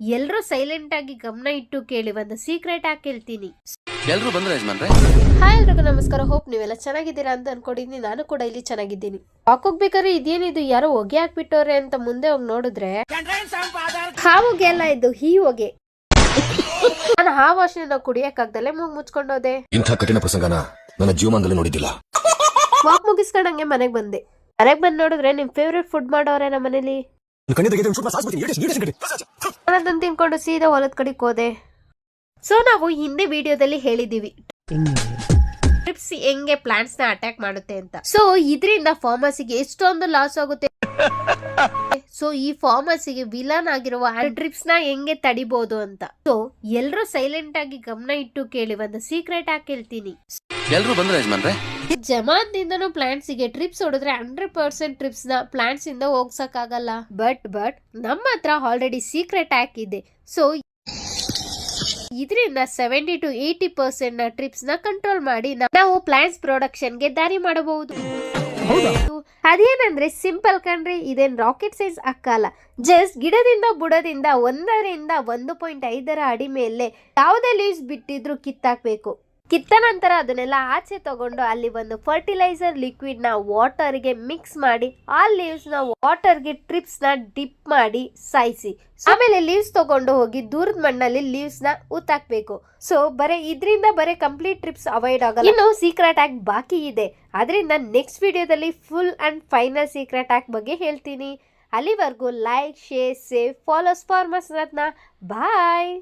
ಎಲ್ರೂ ಸೈಲೆಂಟ್ ಆಗಿ ಗಮನ ಇಟ್ಟು ಕೇಳಿ, ಒಂದು ಸೀಕ್ರೆಟ್ ಆಗಿ ಹೇಳ್ತೀನಿ. ಎಲ್ರು ಬಂದ್ರೆ ಯಜಮಾನ್ರೆ. ಹಾಯ್ ಎಲ್ರಿಗೂ ನಮಸ್ಕಾರ. ಹೋಪ್ ನೀವೆಲ್ಲ ಚೆನ್ನಾಗಿದ್ದೀರಾ ಅಂತ ಅನ್ಕೊಂಡಿದ್ದೀನಿ. ನಾನು ಕೂಡ ಇಲ್ಲಿ ಚೆನ್ನಾಗಿದ್ದೀನಿ. ಹಾಕೋಗ್ಬೇಕಾದ್ರೆ ಇದೇನಿದು, ಯಾರೋ ಹೊಗೆ ಹಾಕ್ಬಿಟ್ಟವ್ರೆ ಅಂತ ಮುಂದೆ ಹೋಗಿ ನೋಡಿದ್ರೆ ಆ ಹೊಗೆ ಅಲ್ಲ, ಇದು ಈ ಹೊಗೆ. ನಾನು ಆ ವಾಸನೆ ಕುಡಿಯಕ್ಕಾಗ್ದಲ್ಲೇ ಮೂಗ್ ಮುಚ್ಕೊಂಡೋದೆ. ಇಂಥ ಕಠಿಣ ಪ್ರಸಂಗನ ನನ್ನ ಜೀವನದಲ್ಲಿ ನೋಡಿದ್ದಿಲ್ಲ. ವಾಕ್ ಮುಗಿಸ್ಕೊಂಡಂಗೆ ಮನೆಗ್ ಬಂದೆ. ಮನೆಗ್ ಬಂದ್ ನೋಡಿದ್ರೆ ನಿಮ್ ಫೇವ್ರೆಟ್ ಫುಡ್ ಮಾಡೋರೆ ನಮ್ಮ ಮನೇಲಿ. ಅದನ್ನ ತಿನ್ಕೊಂಡು ಸೀದಾ ಹೊಲದ ಕಡೆಗೆ ಹೋದೆ. ಸೊ ನಾವು ಹಿಂದೆ ವಿಡಿಯೋದಲ್ಲಿ ಹೇಳಿದೀವಿ ಟ್ರಿಪ್ಸ್ ಹೆಂಗೆ ಪ್ಲಾಂಟ್ಸ್ ನ ಅಟ್ಯಾಕ್ ಮಾಡುತ್ತೆ ಅಂತ. ಸೊ ಇದರಿಂದ ಫಾರ್ಮರ್ಸಿಗೆ ಎಷ್ಟೊಂದು ಲಾಸ್ ಆಗುತ್ತೆ. ಸೊ ಈ ಫಾರ್ಮರ್ಸಿಗೆ ವಿಲನ್ ಆಗಿರುವ ಟ್ರಿಪ್ಸ್ ನ ಹೆಂಗೆ ತಡಿಬಹುದು ಅಂತ. ಸೊ ಎಲ್ರೂ ಸೈಲೆಂಟ್ ಆಗಿ ಗಮನ ಇಟ್ಟು ಕೇಳಿ, ಒಂದು ಸೀಕ್ರೆಟ್ ಆಗಿ ಹೇಳ್ತೀನಿ. ಎಲ್ರು ಬಂದ್ರೆ ಯಜಮಾನ್ರೆ. ಜಮಾನ್ದಿಂದನೂ ಪ್ಲಾಂಟ್ಸ್ ಗೆ ಟ್ರಿಪ್ಸ್ ಹೊಡೆದ್ರೆ 100% ಟ್ರಿಪ್ಸ್ ನ ಪ್ಲಾಂಟ್ಸ್ ಇಂದ ಹೋಗ್ಸಕ್ ಆಗಲ್ಲ. ಬಟ್ ನಮ್ಮ ಹತ್ರ ಆಲ್ರೆಡಿ ಸೀಕ್ರೆಟ್ ಹ್ಯಾಕ್ ಇದೆ. ಸೊ ಇದರಿಂದ 70 to 80% ನ ಟ್ರಿಪ್ಸ್ ನ ಕಂಟ್ರೋಲ್ ಮಾಡಿ ನಾವು ಪ್ಲಾಂಟ್ಸ್ ಪ್ರೊಡಕ್ಷನ್ ಗೆ ದಾರಿ ಮಾಡಬಹುದು. ಅದೇನಂದ್ರೆ ಸಿಂಪಲ್ ಕಣ್ರಿ, ಇದೇನ್ ರಾಕೆಟ್ ಸೈನ್ಸ್ ಅಕ್ಕಲ್ಲ. ಜಸ್ಟ್ ಗಿಡದಿಂದ ಬುಡದಿಂದ 1ರಿಂದ 1.5 ಅಡಿ ಮೇಲೆ ಯಾವುದೇ ಲೀವ್ಸ್ ಬಿಟ್ಟಿದ್ರು ಕಿತ್ತಾಕ್ಬೇಕು. ಕಿತ್ತ ನಂತರ ಅದನ್ನೆಲ್ಲ ಆಚೆ ತಗೊಂಡು ಅಲ್ಲಿ ಒಂದು ಫರ್ಟಿಲೈಸರ್ ಲಿಕ್ವಿಡ್ ನ ವಾಟರ್ ಗೆ ಮಿಕ್ಸ್ ಮಾಡಿ ಆ ಲೀವ್ಸ್ ನ ವಾಟರ್ ಗೆ ಟ್ರಿಪ್ಸ್ ನ ಡಿಪ್ ಮಾಡಿ ಸಾಯಿಸಿ. ಆಮೇಲೆ ಲೀವ್ಸ್ ತಗೊಂಡು ಹೋಗಿ ದೂರದ ಮಣ್ಣಲ್ಲಿ ಲೀವ್ಸ್ ನ ಊತಾಕ್ಬೇಕು. ಸೊ ಇದರಿಂದ ಕಂಪ್ಲೀಟ್ ಟ್ರಿಪ್ಸ್ ಅವಾಯ್ಡ್ ಆಗಲ್ಲ. ಇನ್ನು ಸೀಕ್ರೆಟ್ ಆಕ್ ಬಾಕಿ ಇದೆ. ಅದರಿಂದ ನೆಕ್ಸ್ಟ್ ವಿಡಿಯೋದಲ್ಲಿ ಫುಲ್ ಅಂಡ್ ಫೈನಲ್ ಸೀಕ್ರೆಟ್ ಆಕ್ ಬಗ್ಗೆ ಹೇಳ್ತೀನಿ. ಅಲ್ಲಿವರೆಗೂ like, share, save, follows farmers Ratna. ಬಾಯ್.